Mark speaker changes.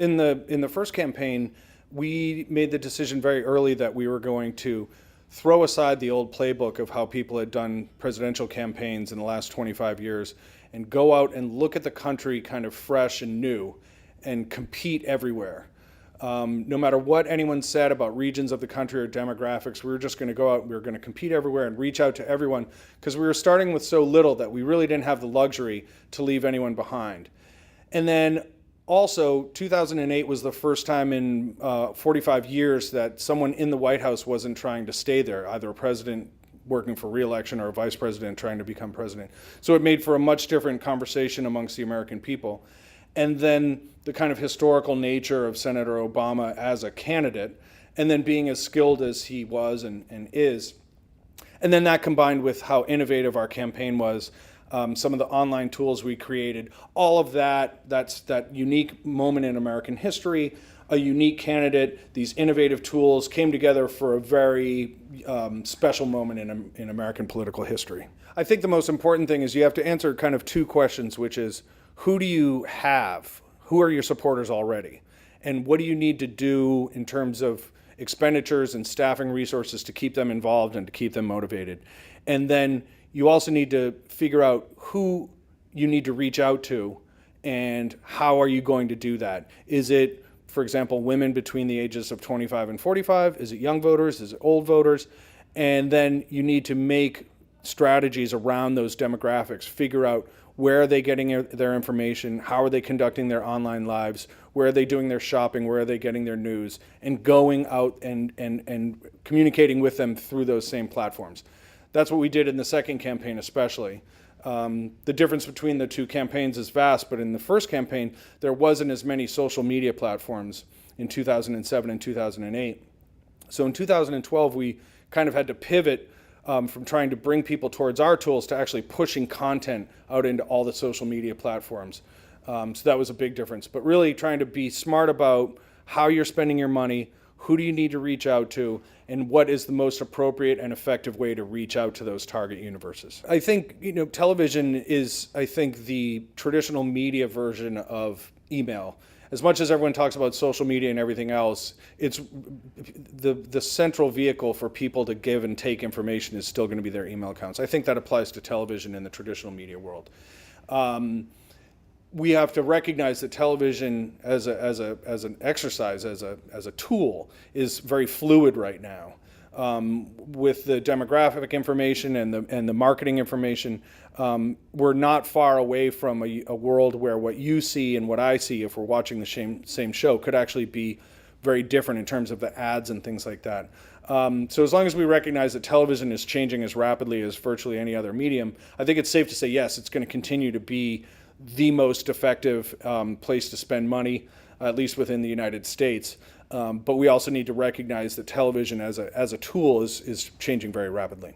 Speaker 1: In the first campaign, we made the decision very early that we were going to throw aside the old playbook of how people had done presidential campaigns in the last 25 years and go out and look at the country kind of fresh and new and compete everywhere. No matter what anyone said about regions of the country or demographics, we were just going to go out, we were going to compete everywhere and reach out to everyone, because we were starting with so little that we really didn't have the luxury to leave anyone behind. And then also, 2008 was the first time in 45 years that someone in the White House wasn't trying to stay there, either a president working for re-election or a vice president trying to become president. So it made for a much different conversation amongst the American people. And then the kind of historical nature of Senator Obama as a candidate, and then being as skilled as he was and is. And then that combined with how innovative our campaign was, some of the online tools we created, all of that, that's that unique moment in American history, a unique candidate, these innovative tools came together for a very special moment in American political history. I think the most important thing is you have to answer kind of two questions, which is, who do you have? Who are your supporters already? And what do you need to do in terms of expenditures and staffing resources to keep them involved and to keep them motivated? And then you also need to figure out who you need to reach out to and how are you going to do that? Is it, for example, women between the ages of 25 and 45? Is it young voters? Is it old voters? And then you need to make strategies around those demographics, figure out where are they getting their information, how are they conducting their online lives, where are they doing their shopping, where are they getting their news, and going out and communicating with them through those same platforms. That's what we did in the second campaign especially. The difference between the two campaigns is vast, but in the first campaign, there wasn't as many social media platforms in 2007 and 2008. So in 2012, we kind of had to pivot from trying to bring people towards our tools to actually pushing content out into all the social media platforms. So that was a big difference. But really trying to be smart about how you're spending your money, who do you need to reach out to, and what is the most appropriate and effective way to reach out to those target universes. I think, television is, the traditional media version of email. As much as everyone talks about social media and everything else, it's the central vehicle for people to give and take information is still going to be their email accounts. I think that applies to television in the traditional media world. We have to recognize that television as an exercise, as a tool, is very fluid right now. With the demographic information and the marketing information, we're not far away from a world where what you see and what I see, if we're watching the same show, could actually be very different in terms of the ads and things like that. So as long as we recognize that television is changing as rapidly as virtually any other medium, I think it's safe to say, yes, it's going to continue to be the most effective place to spend money, at least within the United States. But we also need to recognize that television as a tool is changing very rapidly.